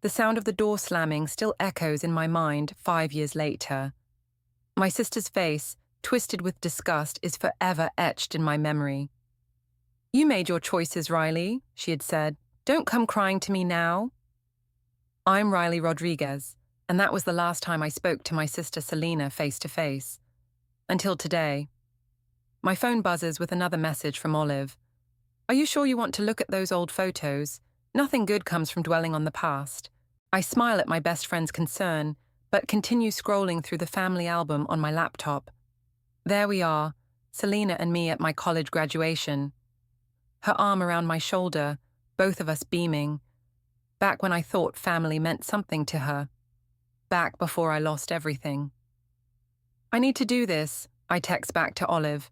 The sound of the door slamming still echoes in my mind 5 years later. My sister's face, twisted with disgust, is forever etched in my memory. "You made your choices, Riley," she had said. "Don't come crying to me now." I'm Riley Rodriguez, and that was the last time I spoke to my sister Selena face to face. Until today. My phone buzzes with another message from Olive. "Are you sure you want to look at those old photos? Nothing good comes from dwelling on the past." I smile at my best friend's concern, but continue scrolling through the family album on my laptop. There we are, Selena and me at my college graduation. Her arm around my shoulder, both of us beaming. Back when I thought family meant something to her. Back before I lost everything. "I need to do this," I text back to Olive.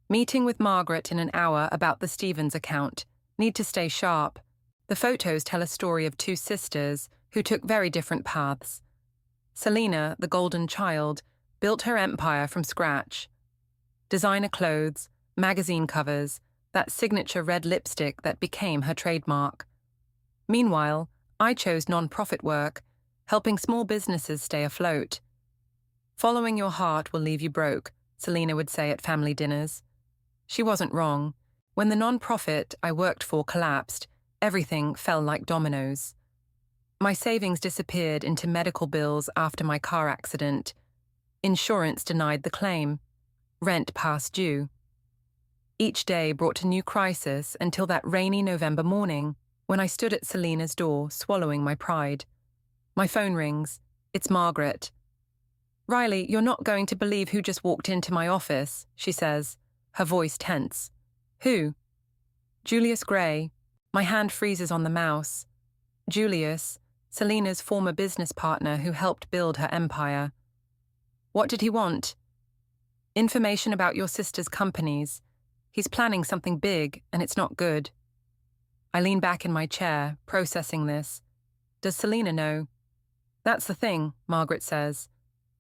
"Meeting with Margaret in an hour about the Stevens account. Need to stay sharp." The photos tell a story of two sisters who took very different paths. Selena, the golden child, built her empire from scratch. Designer clothes, magazine covers, that signature red lipstick that became her trademark. Meanwhile, I chose non-profit work, helping small businesses stay afloat. "Following your heart will leave you broke," Selena would say at family dinners. She wasn't wrong. When the non-profit I worked for collapsed, everything fell like dominoes. My savings disappeared into medical bills after my car accident. Insurance denied the claim. Rent past due. Each day brought a new crisis until that rainy November morning when I stood at Selena's door, swallowing my pride. My phone rings. It's Margaret. "Riley, you're not going to believe who just walked into my office," she says, her voice tense. "Who?" "Julius Gray." My hand freezes on the mouse. Julius, Selena's former business partner who helped build her empire. "What did he want?" "Information about your sister's companies. He's planning something big, and it's not good." I lean back in my chair, processing this. Does Selena know? "That's the thing," Margaret says.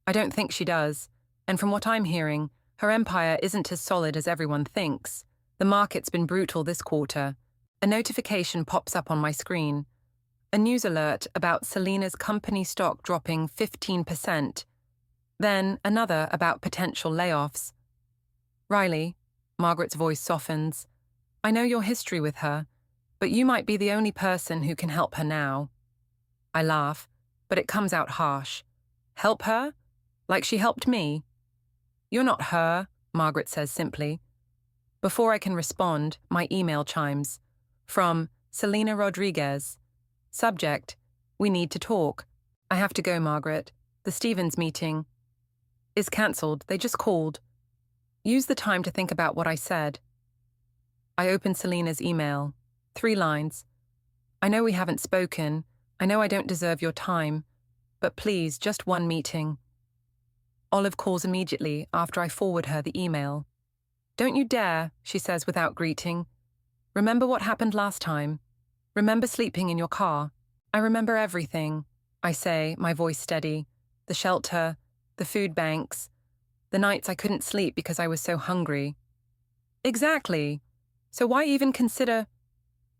"I don't think she does. And from what I'm hearing, her empire isn't as solid as everyone thinks. The market's been brutal this quarter. A notification pops up on my screen. A news alert about Selena's company stock dropping 15%. Then another about potential layoffs. "Riley," Margaret's voice softens, "I know your history with her, but you might be the only person who can help her now." I laugh, but it comes out harsh. "Help her? Like she helped me?" "You're not her," Margaret says simply. Before I can respond, my email chimes. From Selena Rodriguez. Subject: "We need to talk." "I have to go, Margaret. The Stevens meeting is cancelled. They just called." Use the time to think about what I said. I open Selena's email. 3 lines. "I know we haven't spoken. I know I don't deserve your time. But please, just one meeting." Olive calls immediately after I forward her the email. "Don't you dare," she says without greeting. "Remember what happened last time? Remember sleeping in your car?" "I remember everything," I say, my voice steady. The shelter, the food banks, the nights I couldn't sleep because I was so hungry. "Exactly. So why even consider—"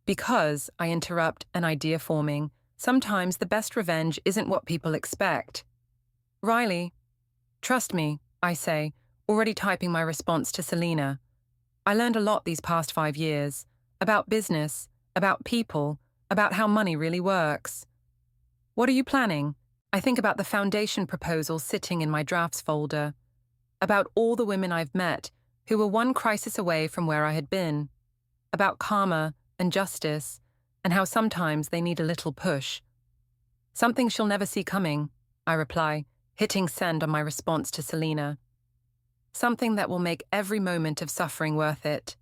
"Because," I interrupt, an idea forming, "sometimes the best revenge isn't what people expect." "Riley." "Trust me," I say, already typing my response to Selena. "I learned a lot these past 5 years. About business, about people, about how money really works." "What are you planning?" I think about the foundation proposal sitting in my drafts folder. About all the women I've met who were one crisis away from where I had been. About karma and justice, and how sometimes they need a little push. "Something she'll never see coming," I reply, hitting send on my response to Selena. "Something that will make every moment of suffering worth it."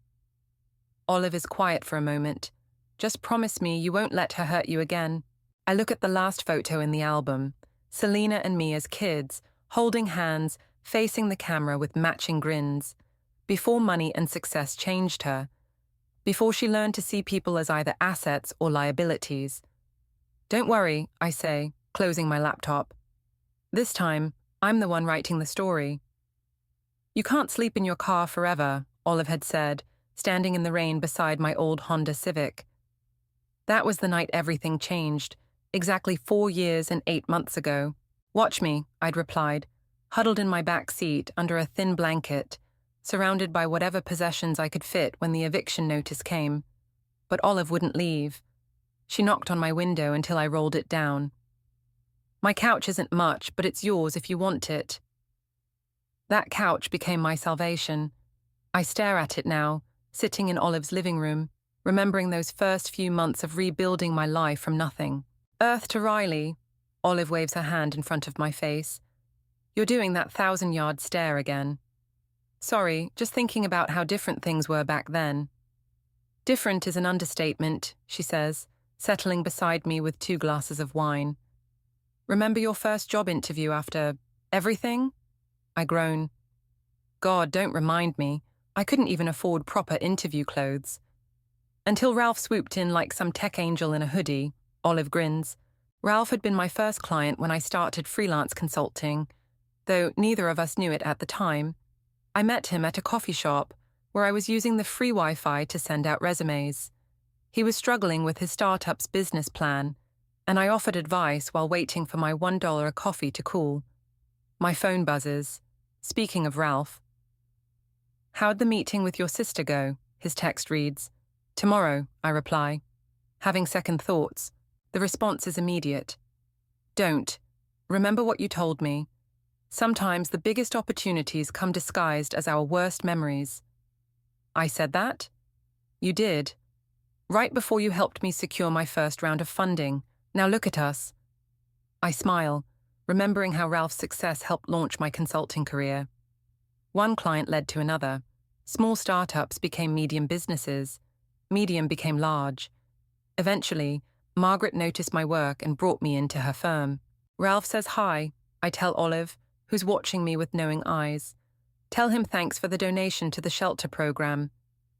Olive is quiet for a moment. "Just promise me you won't let her hurt you again." I look at the last photo in the album, Selena and me as kids, holding hands, facing the camera with matching grins, before money and success changed her, before she learned to see people as either assets or liabilities. "Don't worry," I say, closing my laptop. "This time, I'm the one writing the story." "You can't sleep in your car forever," Olive had said, standing in the rain beside my old Honda Civic. That was the night everything changed, exactly 4 years and 8 months ago. Watch me, I'd replied, huddled in my back seat under a thin blanket, surrounded by whatever possessions I could fit when the eviction notice came. But Olive wouldn't leave. She knocked on my window until I rolled it down. My couch isn't much, but it's yours if you want it. That couch became my salvation. I stare at it now, sitting in Olive's living room, remembering those first few months of rebuilding my life from nothing. Earth to Riley. Olive waves her hand in front of my face. You're doing that 1,000-yard stare again. Sorry, just thinking about how different things were back then. Different is an understatement, she says, settling beside me with 2 glasses of wine. Remember your first job interview after everything? I groan. God, don't remind me. I couldn't even afford proper interview clothes. Until Ralph swooped in like some tech angel in a hoodie, Olive grins. Ralph had been my first client when I started freelance consulting, though neither of us knew it at the time. I met him at a coffee shop where I was using the free Wi-Fi to send out resumes. He was struggling with his startup's business plan, and I offered advice while waiting for my $1 a coffee to cool. My phone buzzes. Speaking of Ralph. How'd the meeting with your sister go? His text reads. Tomorrow, I reply. Having second thoughts. The response is immediate. Don't. Remember what you told me. Sometimes the biggest opportunities come disguised as our worst memories. I said that? You did. Right before you helped me secure my first round of funding. Now look at us. I smile, remembering how Ralph's success helped launch my consulting career. One client led to another. Small startups became medium businesses. Medium became large. Eventually, Margaret noticed my work and brought me into her firm. Ralph says hi, I tell Olive, who's watching me with knowing eyes. Tell him thanks for the donation to the shelter program.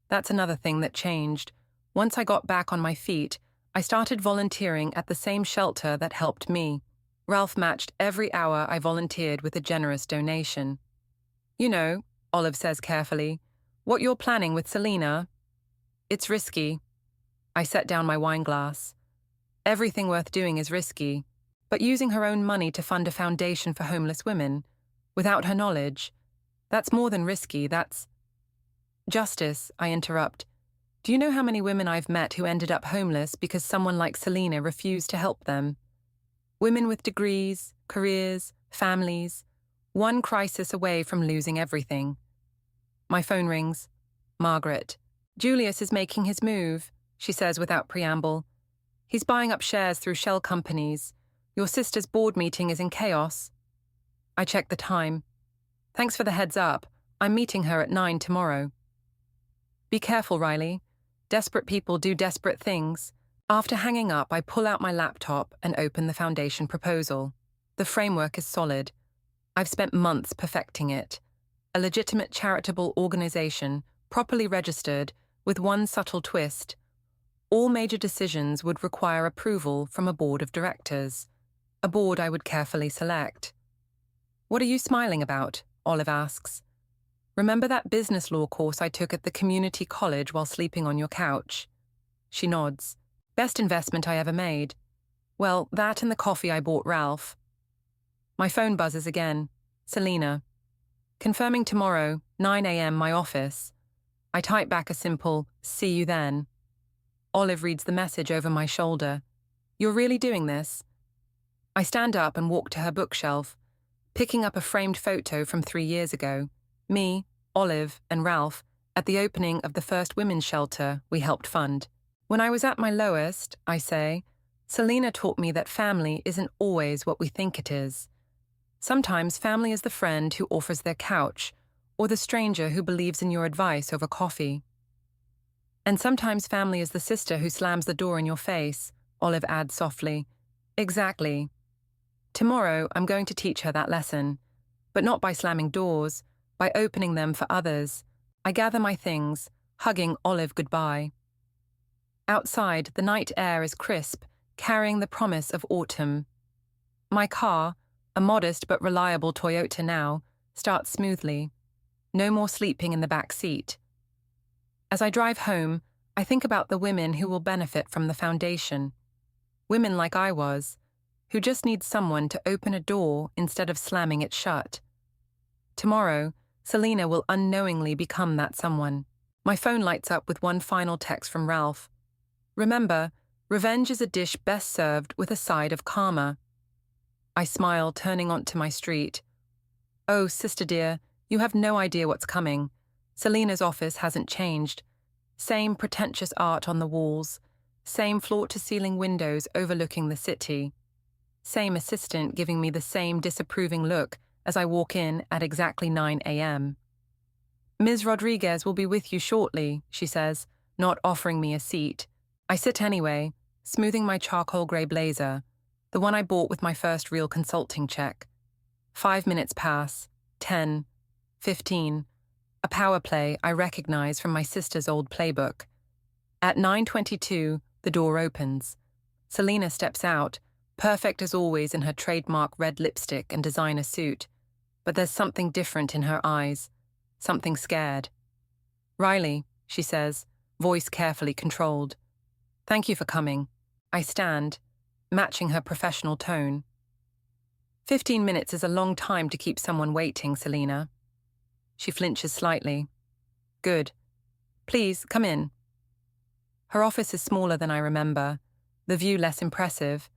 That's another thing that changed. Once I got back on my feet, I started volunteering at the same shelter that helped me. Ralph matched every hour I volunteered with a generous donation. You know, Olive says carefully, what you're planning with Selena. It's risky. I set down my wine glass. Everything worth doing is risky, but using her own money to fund a foundation for homeless women, without her knowledge, that's more than risky, that's... Justice, I interrupt. Do you know how many women I've met who ended up homeless because someone like Selena refused to help them? Women with degrees, careers, families, one crisis away from losing everything. My phone rings. Margaret. Julius is making his move, she says without preamble. He's buying up shares through shell companies. Your sister's board meeting is in chaos. I check the time. Thanks for the heads up. I'm meeting her at 9 tomorrow. Be careful, Riley. Desperate people do desperate things. After hanging up, I pull out my laptop and open the foundation proposal. The framework is solid. I've spent months perfecting it. A legitimate charitable organization, properly registered, with one subtle twist. All major decisions would require approval from a board of directors, a board I would carefully select. What are you smiling about? Olive asks. Remember that business law course I took at the community college while sleeping on your couch? She nods. Best investment I ever made. Well, that and the coffee I bought Ralph. My phone buzzes again. Selena. Confirming tomorrow, 9 a.m. my office. I type back a simple, see you then. Olive reads the message over my shoulder. You're really doing this? I stand up and walk to her bookshelf, picking up a framed photo from 3 years ago. Me, Olive, and Ralph at the opening of the first women's shelter we helped fund. When I was at my lowest, I say, Selena taught me that family isn't always what we think it is. Sometimes family is the friend who offers their couch, or the stranger who believes in your advice over coffee. And sometimes family is the sister who slams the door in your face, Olive adds softly. Exactly. Tomorrow I'm going to teach her that lesson, but not by slamming doors, by opening them for others. I gather my things, hugging Olive goodbye. Outside, the night air is crisp, carrying the promise of autumn. My car, a modest but reliable Toyota now, starts smoothly. No more sleeping in the back seat. As I drive home, I think about the women who will benefit from the foundation. Women like I was, who just need someone to open a door instead of slamming it shut. Tomorrow, Selena will unknowingly become that someone. My phone lights up with one final text from Ralph. Remember, revenge is a dish best served with a side of karma. I smile, turning onto my street. Oh, sister dear, you have no idea what's coming. Selena's office hasn't changed. Same pretentious art on the walls. Same floor-to-ceiling windows overlooking the city. Same assistant giving me the same disapproving look as I walk in at exactly 9 a.m. Ms. Rodriguez will be with you shortly, she says, not offering me a seat. I sit anyway, smoothing my charcoal grey blazer, the one I bought with my first real consulting check. 5 minutes pass, 10, 15, a power play I recognize from my sister's old playbook. At 9:22, the door opens. Selena steps out, perfect as always in her trademark red lipstick and designer suit, but there's something different in her eyes, something scared. Riley, she says, voice carefully controlled. Thank you for coming. I stand, matching her professional tone. 15 minutes is a long time to keep someone waiting, Selena. She flinches slightly. Good. Please, come in. Her office is smaller than I remember, the view less impressive,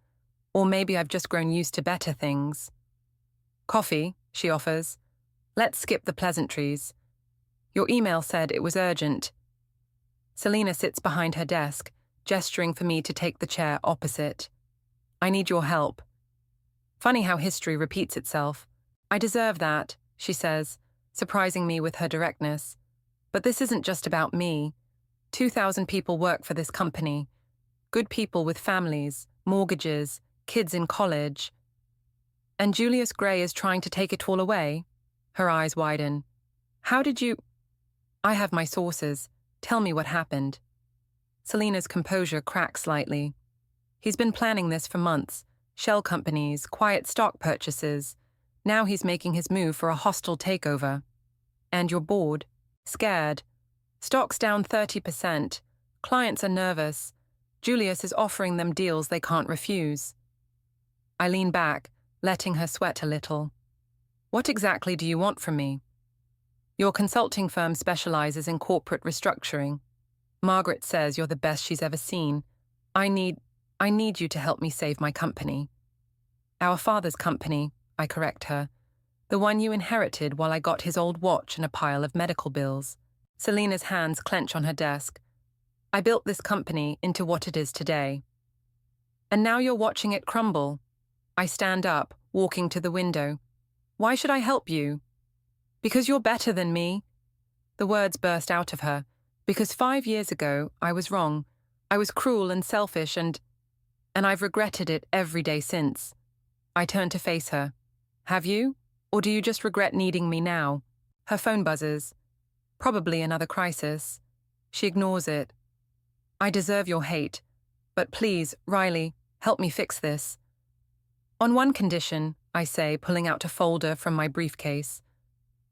or maybe I've just grown used to better things. Coffee, she offers. Let's skip the pleasantries. Your email said it was urgent. Selena sits behind her desk, gesturing for me to take the chair opposite. I need your help. Funny how history repeats itself. I deserve that, she says, surprising me with her directness. But this isn't just about me. 2,000 people work for this company. Good people with families, mortgages, kids in college. And Julius Gray is trying to take it all away? Her eyes widen. How did you... I have my sources. Tell me what happened. Selena's composure cracks slightly. He's been planning this for months. Shell companies, quiet stock purchases. Now he's making his move for a hostile takeover. And you're bored, scared. Stock's down 30%. Clients are nervous. Julius is offering them deals they can't refuse. I lean back, letting her sweat a little. What exactly do you want from me? Your consulting firm specializes in corporate restructuring. Margaret says you're the best she's ever seen. I need you to help me save my company. Our father's company, I correct her. The one you inherited while I got his old watch and a pile of medical bills. Selena's hands clench on her desk. I built this company into what it is today. And now you're watching it crumble. I stand up, walking to the window. Why should I help you? Because you're better than me. The words burst out of her. Because 5 years ago, I was wrong. I was cruel and selfish and I've regretted it every day since. I turn to face her. Have you? Or do you just regret needing me now? Her phone buzzes. Probably another crisis. She ignores it. I deserve your hate. But please, Riley, help me fix this. On one condition, I say, pulling out a folder from my briefcase.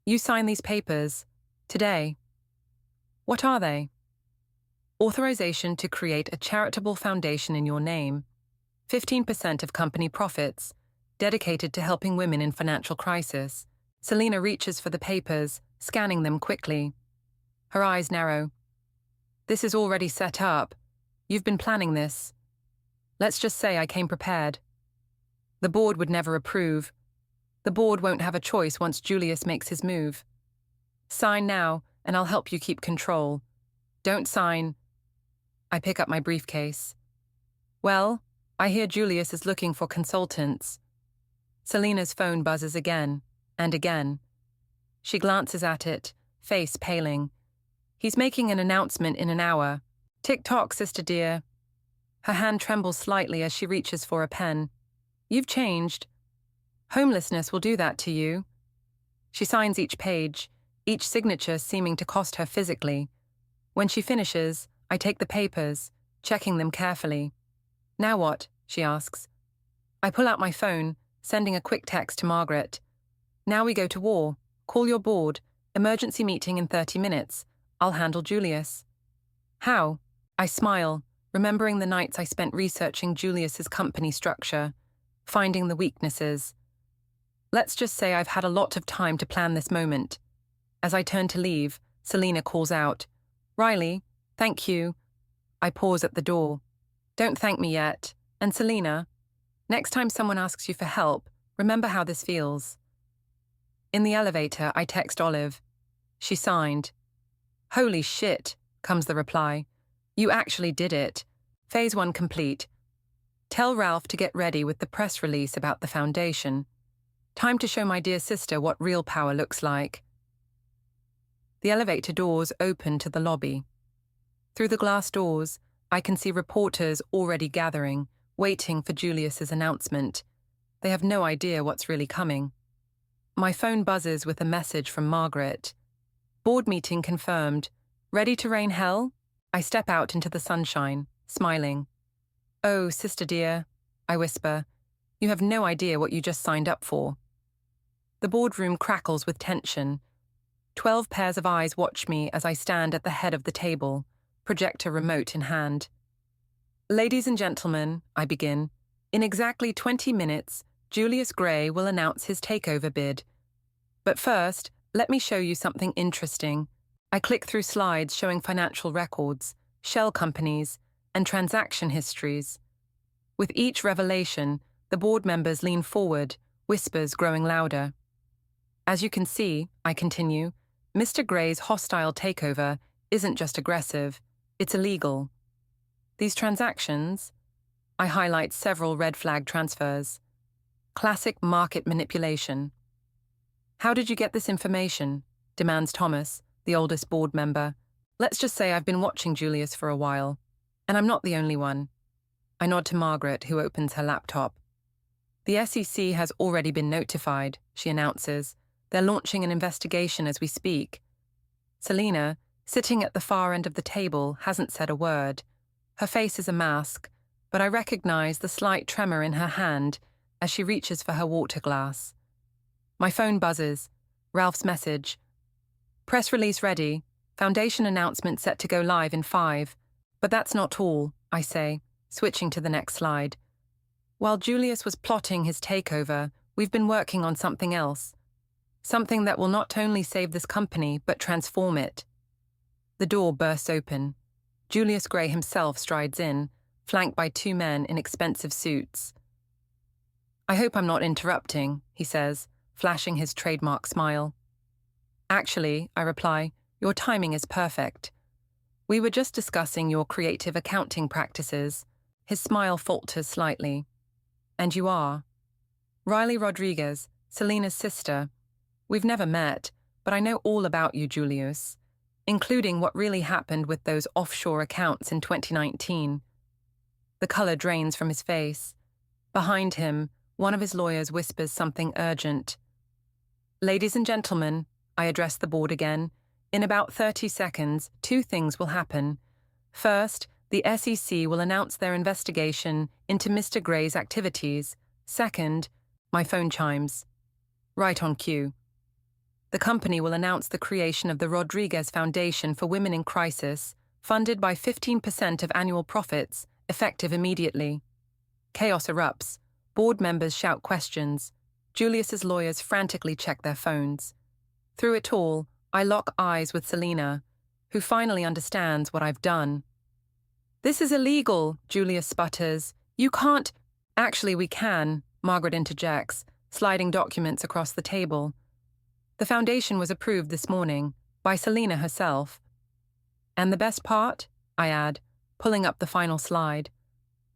You sign these papers. Today. What are they? Authorization to create a charitable foundation in your name. 15% of company profits, dedicated to helping women in financial crisis. Selena reaches for the papers, scanning them quickly. Her eyes narrow. This is already set up. You've been planning this. Let's just say I came prepared. The board would never approve. The board won't have a choice once Julius makes his move. Sign now, and I'll help you keep control. Don't sign. I pick up my briefcase. Well, I hear Julius is looking for consultants. Selena's phone buzzes again, and again. She glances at it, face paling. He's making an announcement in an hour. Tick-tock, sister dear. Her hand trembles slightly as she reaches for a pen. You've changed. Homelessness will do that to you. She signs each page, each signature seeming to cost her physically. When she finishes, I take the papers, checking them carefully. Now what? She asks. I pull out my phone, sending a quick text to Margaret. Now we go to war. Call your board. Emergency meeting in 30 minutes. I'll handle Julius. How? I smile, remembering the nights I spent researching Julius's company structure, finding the weaknesses. Let's just say I've had a lot of time to plan this moment. As I turn to leave, Selena calls out, "Riley, thank you." I pause at the door. "Don't thank me yet. And Selena, next time someone asks you for help, remember how this feels." In the elevator, I text Olive. She signed. "Holy shit," comes the reply. "You actually did it. Phase 1 complete. Tell Ralph to get ready with the press release about the foundation. Time to show my dear sister what real power looks like." The elevator doors open to the lobby. Through the glass doors, I can see reporters already gathering, waiting for Julius's announcement. They have no idea what's really coming. My phone buzzes with a message from Margaret. "Board meeting confirmed. Ready to rain hell?" I step out into the sunshine, smiling. "Oh, sister dear," I whisper, "you have no idea what you just signed up for." The boardroom crackles with tension. 12 pairs of eyes watch me as I stand at the head of the table, projector remote in hand. "Ladies and gentlemen," I begin, "in exactly 20 minutes, Julius Gray will announce his takeover bid. But first, let me show you something interesting." I click through slides showing financial records, shell companies, and transaction histories. With each revelation, the board members lean forward, whispers growing louder. "As you can see," I continue, "Mr. Gray's hostile takeover isn't just aggressive, it's illegal. These transactions," I highlight several red flag transfers. "Classic market manipulation." "How did you get this information?" demands Thomas, the oldest board member. "Let's just say I've been watching Julius for a while. And I'm not the only one." I nod to Margaret, who opens her laptop. "The SEC has already been notified," she announces. "They're launching an investigation as we speak." Selena, sitting at the far end of the table, hasn't said a word. Her face is a mask, but I recognize the slight tremor in her hand as she reaches for her water glass. My phone buzzes. Ralph's message. "Press release ready. Foundation announcement set to go live in 5. But that's not all," I say, switching to the next slide. "While Julius was plotting his takeover, we've been working on something else. Something that will not only save this company, but transform it." The door bursts open. Julius Gray himself strides in, flanked by 2 men in expensive suits. "I hope I'm not interrupting," he says, flashing his trademark smile. "Actually," I reply, "your timing is perfect. We were just discussing your creative accounting practices." His smile falters slightly. "And you are?" "Riley Rodriguez, Selena's sister. We've never met, but I know all about you, Julius, including what really happened with those offshore accounts in 2019. The color drains from his face. Behind him, one of his lawyers whispers something urgent. "Ladies and gentlemen," I address the board again, "in about 30 seconds, 2 things will happen. First, the SEC will announce their investigation into Mr. Gray's activities. Second," my phone chimes. Right on cue. "The company will announce the creation of the Rodriguez Foundation for Women in Crisis, funded by 15% of annual profits, effective immediately." Chaos erupts. Board members shout questions. Julius's lawyers frantically check their phones. Through it all, I lock eyes with Selena, who finally understands what I've done. "This is illegal," Julius sputters. "You can't—" "Actually, we can," Margaret interjects, sliding documents across the table. "The foundation was approved this morning, by Selena herself." "And the best part?" I add, pulling up the final slide.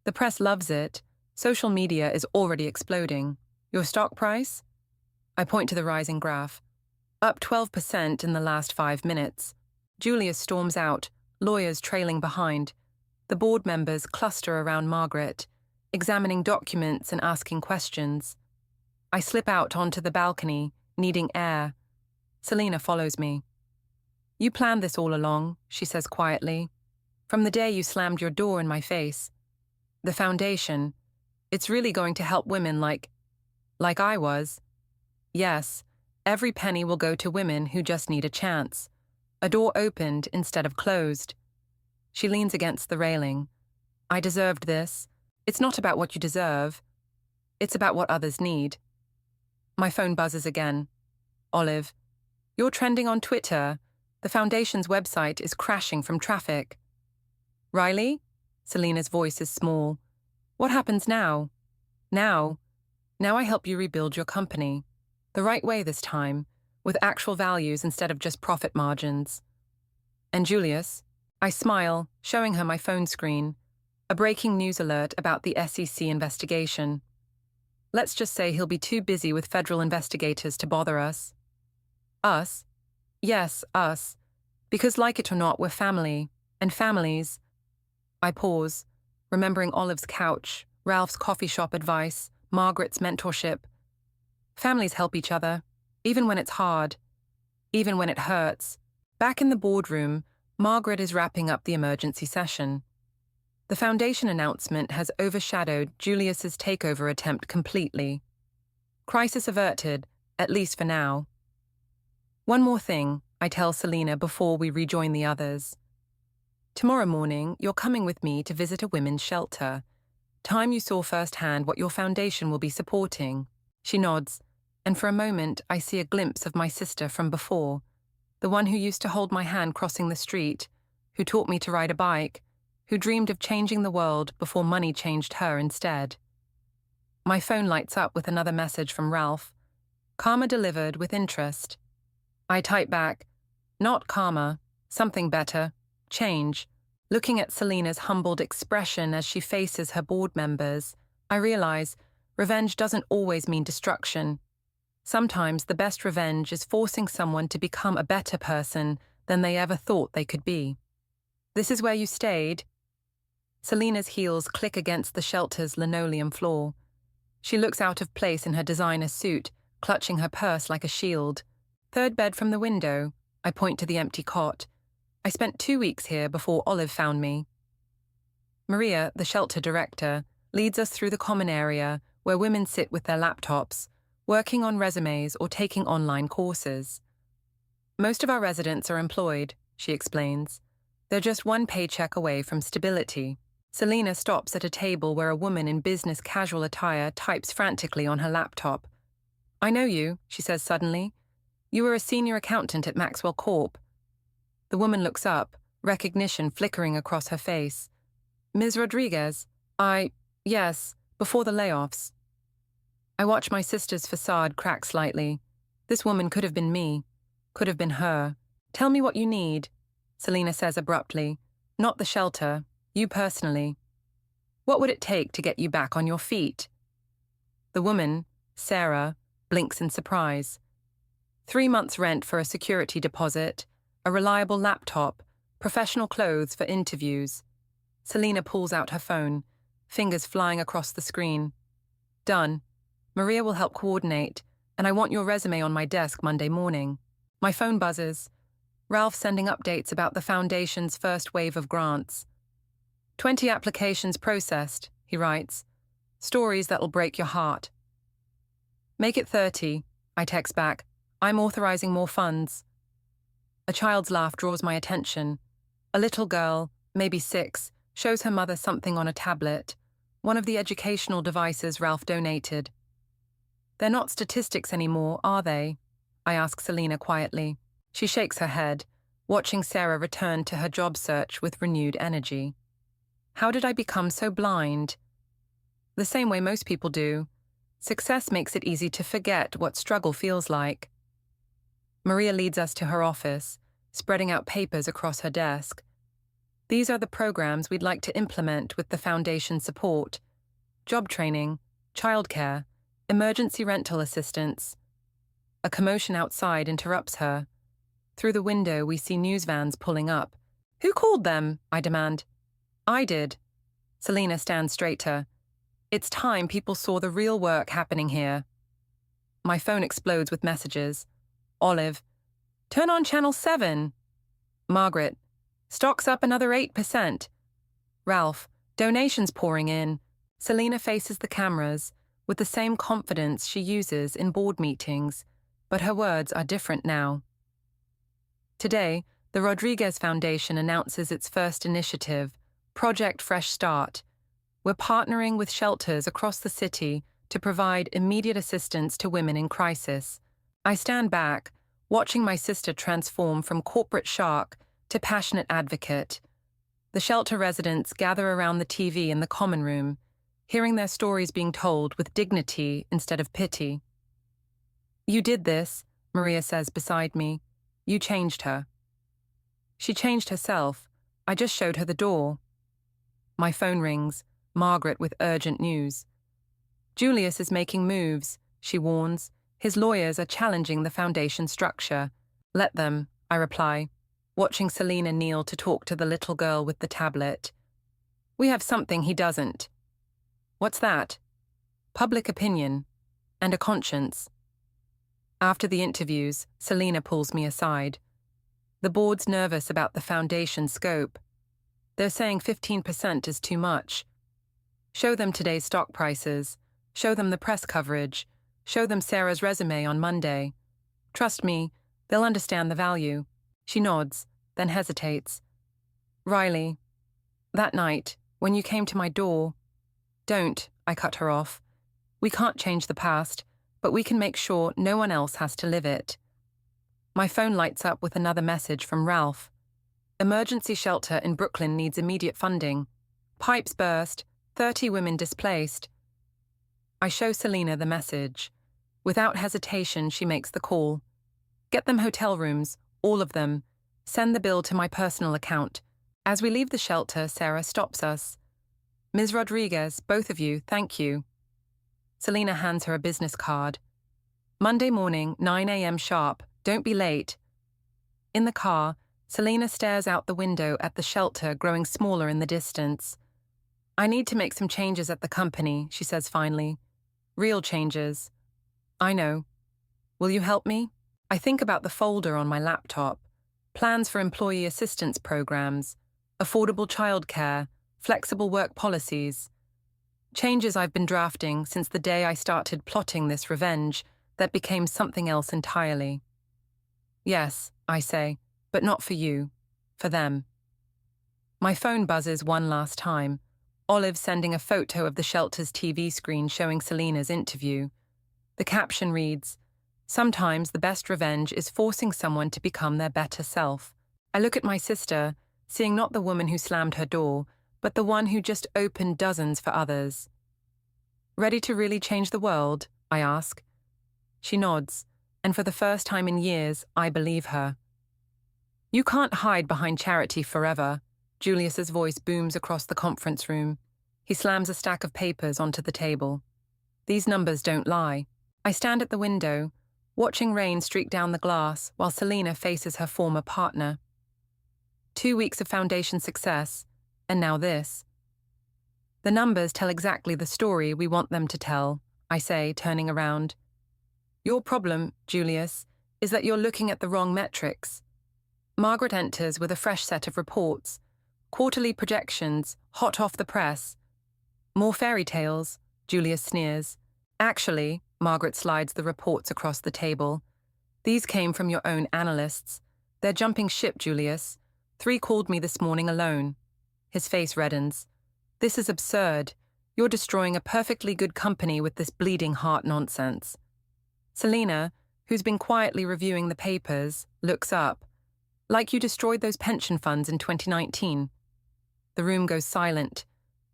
"The press loves it. Social media is already exploding. Your stock price?" I point to the rising graph. "Up 12% in the last 5 minutes. Julius storms out, lawyers trailing behind. The board members cluster around Margaret, examining documents and asking questions. I slip out onto the balcony, needing air. Selena follows me. "You planned this all along," she says quietly. "From the day you slammed your door in my face. The foundation, it's really going to help women like I was. Yes, every penny will go to women who just need a chance. A door opened instead of closed." She leans against the railing. I deserved this. It's not about what you deserve. It's about what others need. My phone buzzes again. Olive, you're trending on Twitter. The Foundation's website is crashing from traffic. Riley? Selena's voice is small. What happens now? Now I help you rebuild your company. The right way this time, with actual values instead of just profit margins. And Julius? I smile, showing her my phone screen. A breaking news alert about the SEC investigation. Let's just say he'll be too busy with federal investigators to bother us. Us? Yes, us. Because like it or not, we're family. And families. I pause, remembering Olive's couch, Ralph's coffee shop advice, Margaret's mentorship. Families help each other, even when it's hard, even when it hurts. Back in the boardroom, Margaret is wrapping up the emergency session. The Foundation announcement has overshadowed Julius's takeover attempt completely. Crisis averted, at least for now. One more thing, I tell Selena before we rejoin the others. Tomorrow morning, you're coming with me to visit a women's shelter. Time you saw firsthand what your foundation will be supporting. She nods, and for a moment I see a glimpse of my sister from before, the one who used to hold my hand crossing the street, who taught me to ride a bike, who dreamed of changing the world before money changed her instead. My phone lights up with another message from Ralph. Karma delivered with interest. I type back, not karma, something better, change. Looking at Selena's humbled expression as she faces her board members, I realize revenge doesn't always mean destruction. Sometimes the best revenge is forcing someone to become a better person than they ever thought they could be. This is where you stayed. Selena's heels click against the shelter's linoleum floor. She looks out of place in her designer suit, clutching her purse like a shield. Third bed from the window, I point to the empty cot. I spent 2 weeks here before Olive found me. Maria, the shelter director, leads us through the common area where women sit with their laptops, working on resumes or taking online courses. Most of our residents are employed, she explains. They're just one paycheck away from stability. Selena stops at a table where a woman in business casual attire types frantically on her laptop. I know you, she says suddenly. You were a senior accountant at Maxwell Corp. The woman looks up, recognition flickering across her face. Ms. Rodriguez, yes, before the layoffs. I watch my sister's facade crack slightly. This woman could have been me, could have been her. Tell me what you need, Selena says abruptly. Not the shelter, you personally. What would it take to get you back on your feet? The woman, Sarah, blinks in surprise. 3 months' rent for a security deposit, a reliable laptop, professional clothes for interviews. Selena pulls out her phone, fingers flying across the screen. Done. Maria will help coordinate, and I want your resume on my desk Monday morning. My phone buzzes. Ralph sending updates about the Foundation's first wave of grants. 20 applications processed, he writes. Stories that'll break your heart. Make it 30, I text back. I'm authorizing more funds. A child's laugh draws my attention. A little girl, maybe 6, shows her mother something on a tablet, one of the educational devices Ralph donated. They're not statistics anymore, are they? I ask Selena quietly. She shakes her head, watching Sarah return to her job search with renewed energy. How did I become so blind? The same way most people do. Success makes it easy to forget what struggle feels like. Maria leads us to her office, spreading out papers across her desk. These are the programs we'd like to implement with the Foundation's support. Job training, childcare, emergency rental assistance. A commotion outside interrupts her. Through the window we see news vans pulling up. Who called them? I demand. I did. Selena stands straighter. It's time people saw the real work happening here. My phone explodes with messages. Olive, turn on channel 7. Margaret, stock's up another 8%. Ralph, donations pouring in. Selena faces the cameras with the same confidence she uses in board meetings, but her words are different now. Today, the Rodriguez Foundation announces its first initiative, Project Fresh Start. We're partnering with shelters across the city to provide immediate assistance to women in crisis. I stand back, watching my sister transform from corporate shark to passionate advocate. The shelter residents gather around the TV in the common room, hearing their stories being told with dignity instead of pity. "You did this," Maria says beside me. "You changed her." She changed herself. I just showed her the door. My phone rings, Margaret with urgent news. "Julius is making moves," she warns. "His lawyers are challenging the foundation structure." "Let them," I reply, watching Selena kneel to talk to the little girl with the tablet. "We have something he doesn't." "What's that?" "Public opinion. And a conscience." After the interviews, Selena pulls me aside. The board's nervous about the foundation's scope. They're saying 15% is too much. Show them today's stock prices. Show them the press coverage. Show them Sarah's resume on Monday. Trust me, they'll understand the value. She nods, then hesitates. "Riley, that night, when you came to my door..." "Don't," I cut her off. "We can't change the past, but we can make sure no one else has to live it." My phone lights up with another message from Ralph. "Emergency shelter in Brooklyn needs immediate funding. Pipes burst, 30 women displaced." I show Selena the message. Without hesitation, she makes the call. "Get them hotel rooms, all of them. Send the bill to my personal account." As we leave the shelter, Sarah stops us. "Ms. Rodriguez, both of you, thank you." Selena hands her a business card. "Monday morning, 9 a.m. sharp. Don't be late." In the car, Selena stares out the window at the shelter growing smaller in the distance. "I need to make some changes at the company," she says finally. "Real changes." "I know. Will you help me?" I think about the folder on my laptop. Plans for employee assistance programs, affordable childcare, flexible work policies. Changes I've been drafting since the day I started plotting this revenge that became something else entirely. "Yes," I say, "but not for you. For them." My phone buzzes one last time. Olive sending a photo of the shelter's TV screen showing Selena's interview. The caption reads, "Sometimes the best revenge is forcing someone to become their better self." I look at my sister, seeing not the woman who slammed her door, but the one who just opened dozens for others. "Ready to really change the world?" I ask. She nods, and for the first time in years, I believe her. "You can't hide behind charity forever," Julius's voice booms across the conference room. He slams a stack of papers onto the table. "These numbers don't lie." I stand at the window, watching rain streak down the glass while Selena faces her former partner. 2 weeks of foundation success, and now this. "The numbers tell exactly the story we want them to tell," I say, turning around. "Your problem, Julius, is that you're looking at the wrong metrics." Margaret enters with a fresh set of reports. Quarterly projections, hot off the press. "More fairy tales," Julius sneers. "Actually," Margaret slides the reports across the table. "These came from your own analysts. They're jumping ship, Julius. 3 called me this morning alone." His face reddens. "This is absurd. You're destroying a perfectly good company with this bleeding heart nonsense." Selena, who's been quietly reviewing the papers, looks up. "Like you destroyed those pension funds in 2019. The room goes silent.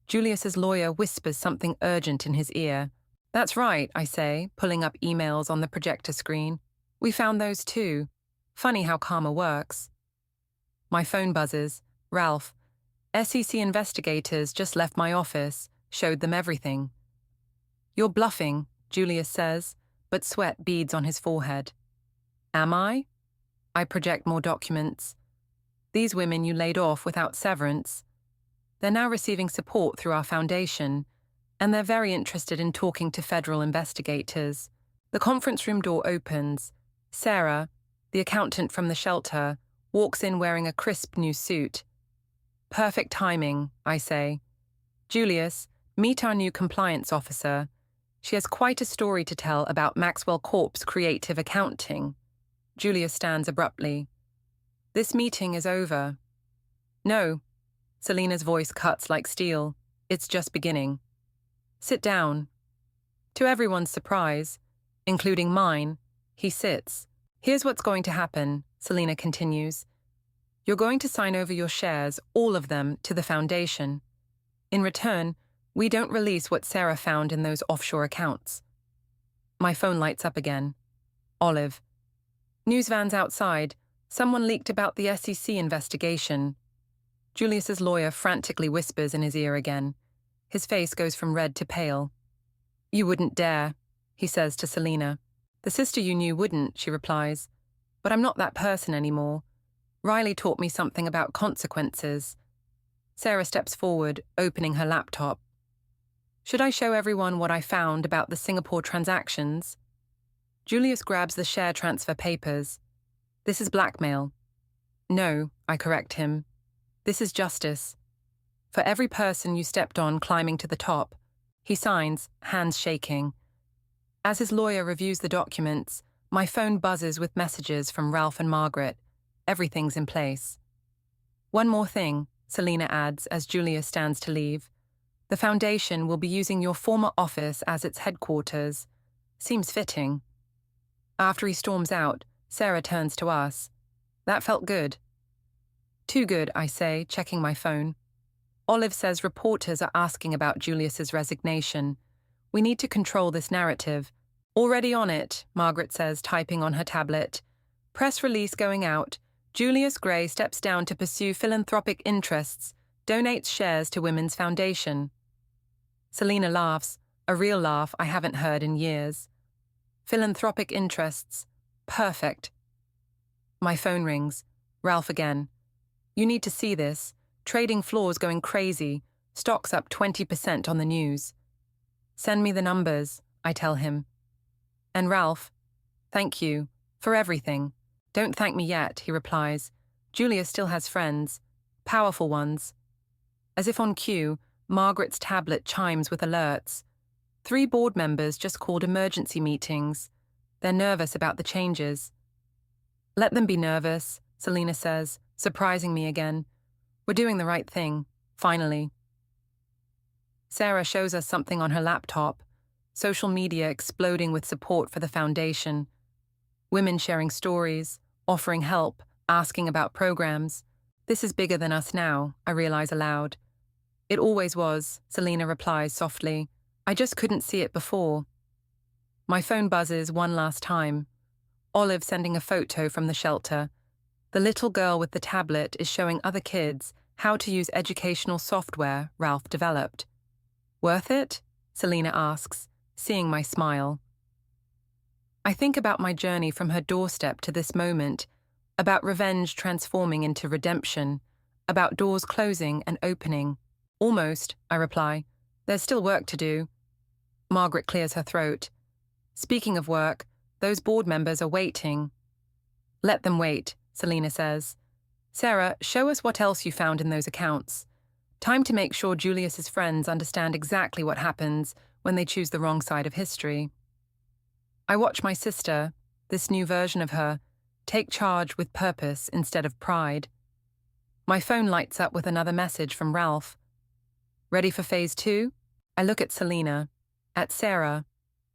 Julius's lawyer whispers something urgent in his ear. "That's right," I say, pulling up emails on the projector screen. "We found those too. Funny how karma works." My phone buzzes. Ralph. "SEC investigators just left my office, showed them everything." "You're bluffing," Julius says, but sweat beads on his forehead. "Am I?" I project more documents. "These women you laid off without severance. They're now receiving support through our foundation, and they're very interested in talking to federal investigators." The conference room door opens. Sarah, the accountant from the shelter, walks in wearing a crisp new suit. "Perfect timing," I say. "Julius, meet our new compliance officer. She has quite a story to tell about Maxwell Corp's creative accounting." Julius stands abruptly. "This meeting is over." "No," Selena's voice cuts like steel. It's just beginning. Sit down. To everyone's surprise, including mine, he sits. Here's what's going to happen, Selena continues. You're going to sign over your shares, all of them, to the foundation. In return, we don't release what Sarah found in those offshore accounts. My phone lights up again. Olive. News van's outside. Someone leaked about the SEC investigation. Julius's lawyer frantically whispers in his ear again. His face goes from red to pale. You wouldn't dare, he says to Selena. The sister you knew wouldn't, she replies. But I'm not that person anymore. Riley taught me something about consequences. Sarah steps forward, opening her laptop. Should I show everyone what I found about the Singapore transactions? Julius grabs the share transfer papers. This is blackmail. No, I correct him. This is justice. For every person you stepped on climbing to the top, he signs, hands shaking. As his lawyer reviews the documents, my phone buzzes with messages from Ralph and Margaret. Everything's in place. One more thing, Selena adds as Julius stands to leave. The foundation will be using your former office as its headquarters. Seems fitting. After he storms out, Sarah turns to us. That felt good. Too good, I say, checking my phone. Olive says reporters are asking about Julius's resignation. We need to control this narrative. Already on it, Margaret says, typing on her tablet. Press release going out. Julius Gray steps down to pursue philanthropic interests, donates shares to Women's Foundation. Selena laughs, a real laugh I haven't heard in years. Philanthropic interests. Perfect. My phone rings. Ralph again. You need to see this. Trading floors going crazy. Stocks up 20% on the news. Send me the numbers, I tell him. And Ralph, thank you, for everything. Don't thank me yet, he replies. Julia still has friends. Powerful ones. As if on cue, Margaret's tablet chimes with alerts. 3 board members just called emergency meetings. They're nervous about the changes. Let them be nervous, Selena says, surprising me again. We're doing the right thing, finally. Sarah shows us something on her laptop. Social media exploding with support for the foundation. Women sharing stories, offering help, asking about programs. This is bigger than us now, I realize aloud. It always was, Selena replies softly. I just couldn't see it before. My phone buzzes one last time. Olive sending a photo from the shelter. The little girl with the tablet is showing other kids how to use educational software Ralph developed. Worth it? Selena asks, seeing my smile. I think about my journey from her doorstep to this moment, about revenge transforming into redemption, about doors closing and opening. Almost, I reply. There's still work to do. Margaret clears her throat. Speaking of work, those board members are waiting. Let them wait, Selena says. Sarah, show us what else you found in those accounts. Time to make sure Julius's friends understand exactly what happens when they choose the wrong side of history. I watch my sister, this new version of her, take charge with purpose instead of pride. My phone lights up with another message from Ralph. Ready for phase 2? I look at Selena, at Sarah,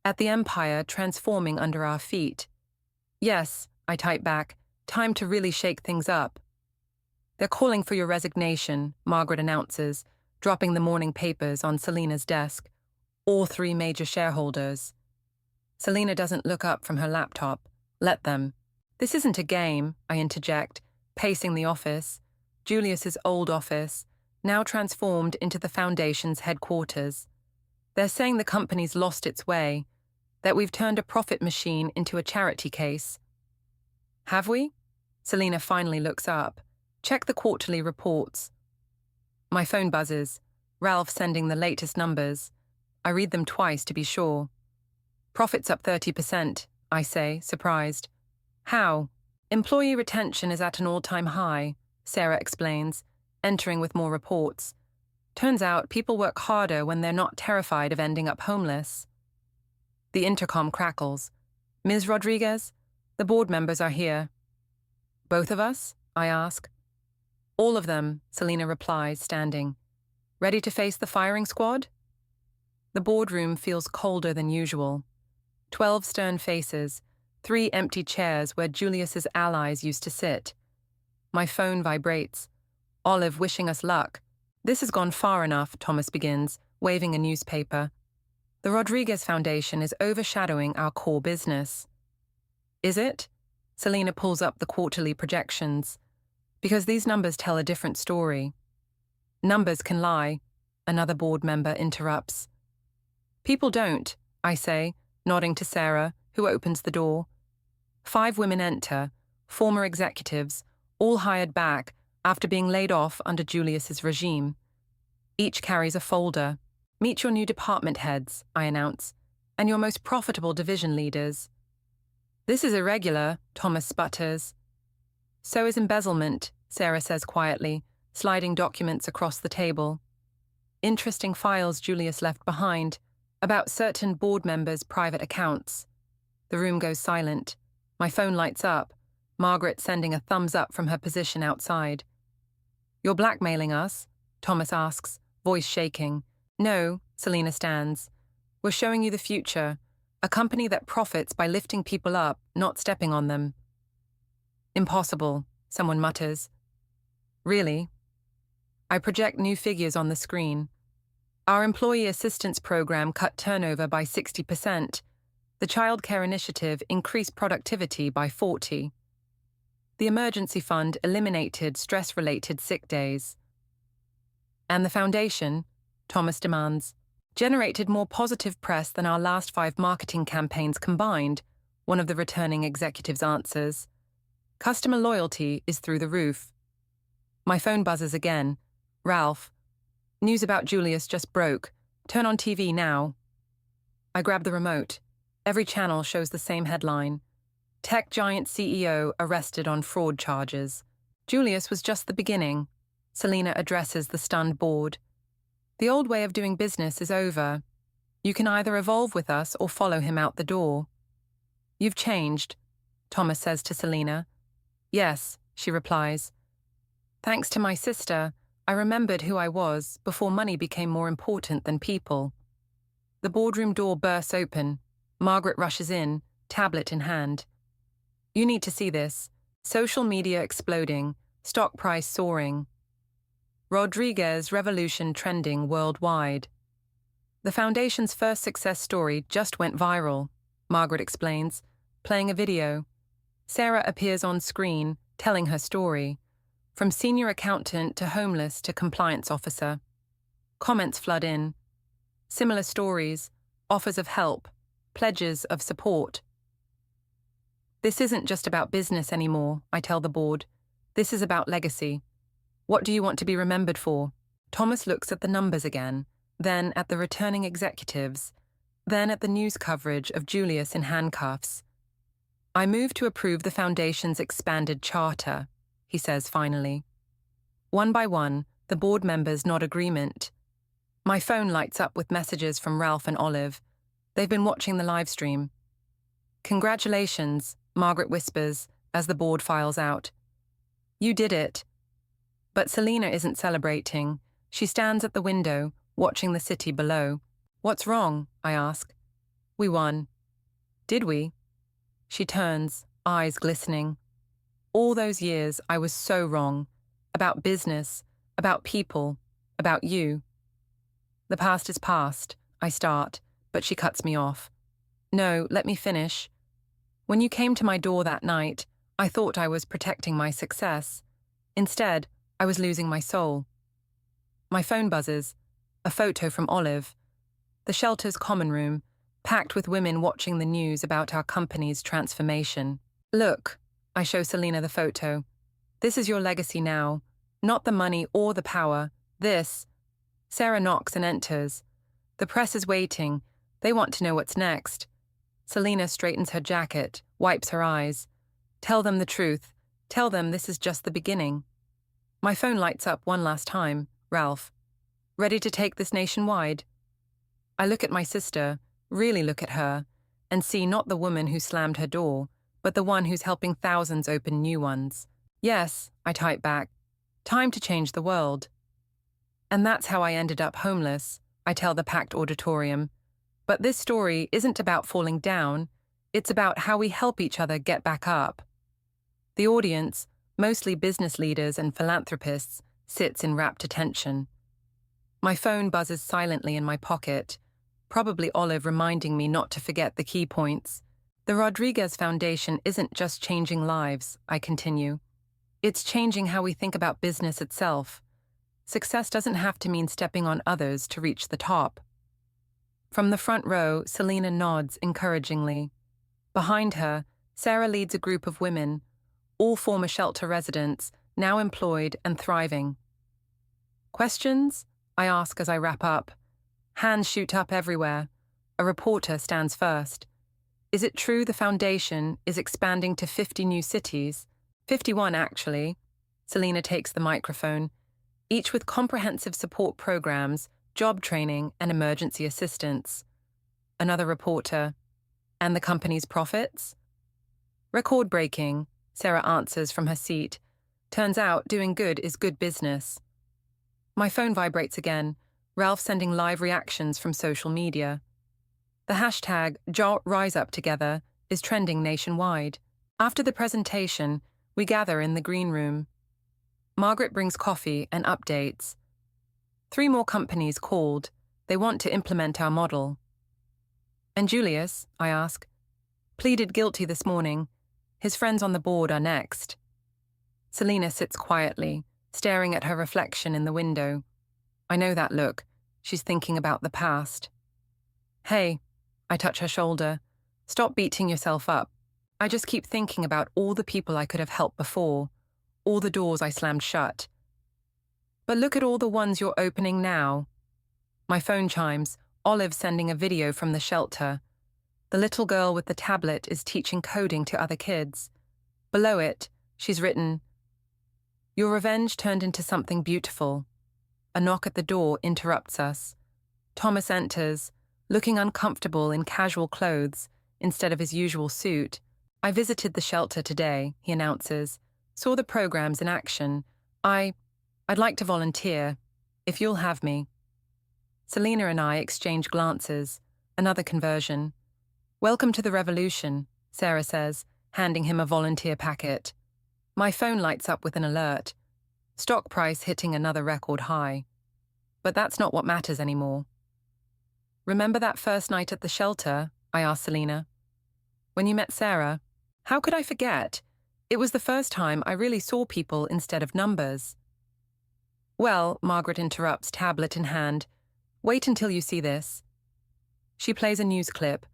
at the empire transforming under our feet. Yes, I type back, time to really shake things up. They're calling for your resignation, Margaret announces, dropping the morning papers on Selena's desk. All 3 major shareholders. Selena doesn't look up from her laptop. Let them. This isn't a game, I interject, pacing the office. Julius's old office, now transformed into the foundation's headquarters. They're saying the company's lost its way, that we've turned a profit machine into a charity case. Have we? Selena finally looks up. Check the quarterly reports. My phone buzzes. Ralph sending the latest numbers. I read them twice to be sure. Profits up 30%, I say, surprised. How? Employee retention is at an all-time high, Sarah explains, entering with more reports. Turns out people work harder when they're not terrified of ending up homeless. The intercom crackles. Ms. Rodriguez, the board members are here. Both of us? I ask. All of them, Selena replies, standing. Ready to face the firing squad? The boardroom feels colder than usual. 12 stern faces, 3 empty chairs where Julius's allies used to sit. My phone vibrates. Olive wishing us luck. This has gone far enough, Thomas begins, waving a newspaper. The Rodriguez Foundation is overshadowing our core business. Is it? Selena pulls up the quarterly projections. Because these numbers tell a different story. Numbers can lie, another board member interrupts. People don't, I say, nodding to Sarah, who opens the door. 5 women enter, former executives, all hired back after being laid off under Julius's regime. Each carries a folder. Meet your new department heads, I announce, and your most profitable division leaders. This is irregular, Thomas sputters. So is embezzlement, Sarah says quietly, sliding documents across the table. Interesting files Julius left behind, about certain board members' private accounts. The room goes silent. My phone lights up, Margaret sending a thumbs up from her position outside. You're blackmailing us? Thomas asks, voice shaking. No, Selena stands. We're showing you the future, a company that profits by lifting people up, not stepping on them. Impossible, someone mutters. Really? I project new figures on the screen. Our employee assistance program cut turnover by 60%. The childcare initiative increased productivity by 40%. The emergency fund eliminated stress-related sick days. And the foundation, Thomas demands, generated more positive press than our last 5 marketing campaigns combined, one of the returning executives answers. Customer loyalty is through the roof. My phone buzzes again. Ralph. News about Julius just broke. Turn on TV now. I grab the remote. Every channel shows the same headline. Tech giant CEO arrested on fraud charges. Julius was just the beginning. Selena addresses the stunned board. The old way of doing business is over. You can either evolve with us or follow him out the door. You've changed, Thomas says to Selena. Yes, she replies. Thanks to my sister, I remembered who I was before money became more important than people. The boardroom door bursts open. Margaret rushes in, tablet in hand. You need to see this. Social media exploding, stock price soaring. Rodriguez revolution trending worldwide. The foundation's first success story just went viral, Margaret explains, playing a video. Sarah appears on screen, telling her story. From senior accountant to homeless to compliance officer. Comments flood in. Similar stories, offers of help, pledges of support. This isn't just about business anymore, I tell the board. This is about legacy. What do you want to be remembered for? Thomas looks at the numbers again, then at the returning executives, then at the news coverage of Julius in handcuffs. I move to approve the foundation's expanded charter, he says finally. One by one, the board members nod agreement. My phone lights up with messages from Ralph and Olive. They've been watching the live stream. Congratulations, Margaret whispers as the board files out. You did it. But Selena isn't celebrating. She stands at the window, watching the city below. What's wrong? I ask. We won. Did we? She turns, eyes glistening. All those years I was so wrong. About business, about people, about you. The past is past, I start, but she cuts me off. No, let me finish. When you came to my door that night, I thought I was protecting my success. Instead, I was losing my soul. My phone buzzes. A photo from Olive. The shelter's common room, packed with women watching the news about our company's transformation. Look, I show Selena the photo. This is your legacy now. Not the money or the power. This. Sarah knocks and enters. The press is waiting. They want to know what's next. Selena straightens her jacket, wipes her eyes. Tell them the truth. Tell them this is just the beginning. My phone lights up one last time. Ralph. Ready to take this nationwide? I look at my sister, really look at her, and see not the woman who slammed her door, but the one who's helping thousands open new ones. Yes, I type back. Time to change the world. And that's how I ended up homeless, I tell the packed auditorium. But this story isn't about falling down, it's about how we help each other get back up. The audience, mostly business leaders and philanthropists, sits in rapt attention. My phone buzzes silently in my pocket, probably Olive reminding me not to forget the key points. The Rodriguez Foundation isn't just changing lives, I continue. It's changing how we think about business itself. Success doesn't have to mean stepping on others to reach the top. From the front row, Selena nods encouragingly. Behind her, Sarah leads a group of women, all former shelter residents, now employed and thriving. Questions? I ask as I wrap up. Hands shoot up everywhere. A reporter stands first. Is it true the foundation is expanding to 50 new cities? 51, actually. Selena takes the microphone, each with comprehensive support programs, job training, and emergency assistance. Another reporter. And the company's profits? Record-breaking, Sarah answers from her seat. Turns out doing good is good business. My phone vibrates again, Ralph sending live reactions from social media. The hashtag #RiseUpTogether is trending nationwide. After the presentation, we gather in the green room. Margaret brings coffee and updates. 3 more companies called. They want to implement our model. And Julius, I ask, pleaded guilty this morning. His friends on the board are next. Selena sits quietly, staring at her reflection in the window. I know that look. She's thinking about the past. Hey, I touch her shoulder. Stop beating yourself up. I just keep thinking about all the people I could have helped before, all the doors I slammed shut. But look at all the ones you're opening now. My phone chimes, Olive sending a video from the shelter. The little girl with the tablet is teaching coding to other kids. Below it, she's written, "Your revenge turned into something beautiful." A knock at the door interrupts us. Thomas enters, looking uncomfortable in casual clothes instead of his usual suit. I visited the shelter today, he announces. Saw the programs in action. I'd like to volunteer, if you'll have me. Selena and I exchange glances. Another conversion. Welcome to the revolution, Sarah says, handing him a volunteer packet. My phone lights up with an alert. Stock price hitting another record high. But that's not what matters anymore. Remember that first night at the shelter? I asked Selena. When you met Sarah? How could I forget? It was the first time I really saw people instead of numbers. Well, Margaret interrupts, tablet in hand. Wait until you see this. She plays a news clip.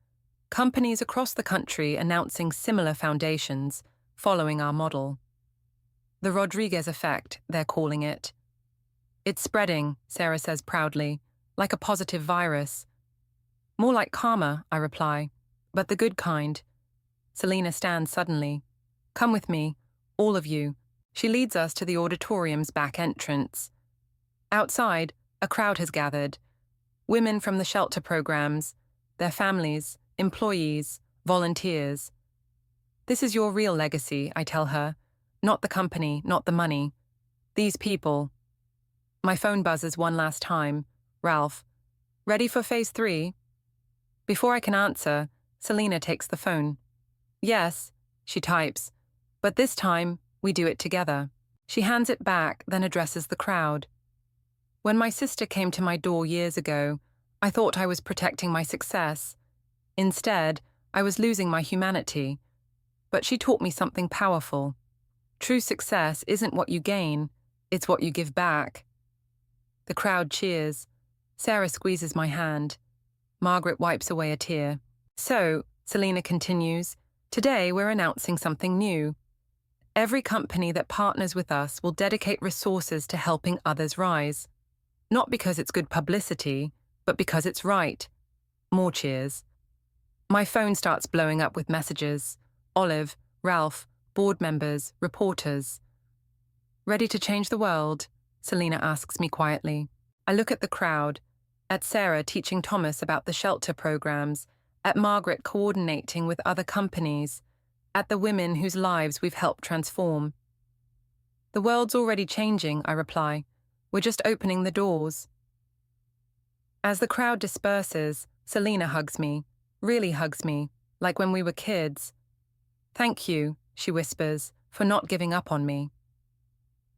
Companies across the country announcing similar foundations, following our model. The Rodriguez effect, they're calling it. It's spreading, Sarah says proudly, like a positive virus. More like karma, I reply, but the good kind. Selena stands suddenly. Come with me, all of you. She leads us to the auditorium's back entrance. Outside, a crowd has gathered. Women from the shelter programs, their families, employees, volunteers. This is your real legacy, I tell her. Not the company, not the money. These people. My phone buzzes one last time. Ralph. Ready for phase 3? Before I can answer, Selena takes the phone. Yes, she types. But this time, we do it together. She hands it back, then addresses the crowd. When my sister came to my door years ago, I thought I was protecting my success. Instead, I was losing my humanity. But she taught me something powerful. True success isn't what you gain, it's what you give back. The crowd cheers. Sarah squeezes my hand. Margaret wipes away a tear. So, Selena continues, today we're announcing something new. Every company that partners with us will dedicate resources to helping others rise. Not because it's good publicity, but because it's right. More cheers. My phone starts blowing up with messages. Olive, Ralph, board members, reporters. Ready to change the world? Selena asks me quietly. I look at the crowd, at Sarah teaching Thomas about the shelter programs, at Margaret coordinating with other companies, at the women whose lives we've helped transform. The world's already changing, I reply. We're just opening the doors. As the crowd disperses, Selena hugs me, really hugs me, like when we were kids. Thank you, she whispers, for not giving up on me.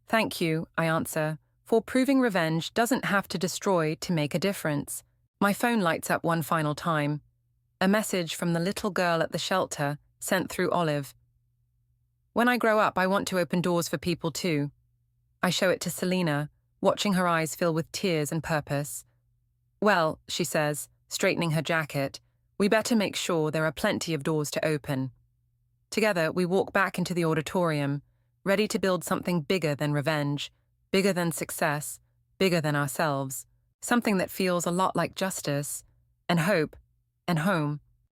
Thank you, I answer, for proving revenge doesn't have to destroy to make a difference. My phone lights up one final time. A message from the little girl at the shelter, sent through Olive. When I grow up, I want to open doors for people too. I show it to Selena, watching her eyes fill with tears and purpose. Well, she says, straightening her jacket, we better make sure there are plenty of doors to open. Together, we walk back into the auditorium, ready to build something bigger than revenge, bigger than success, bigger than ourselves, something that feels a lot like justice, and hope, and home.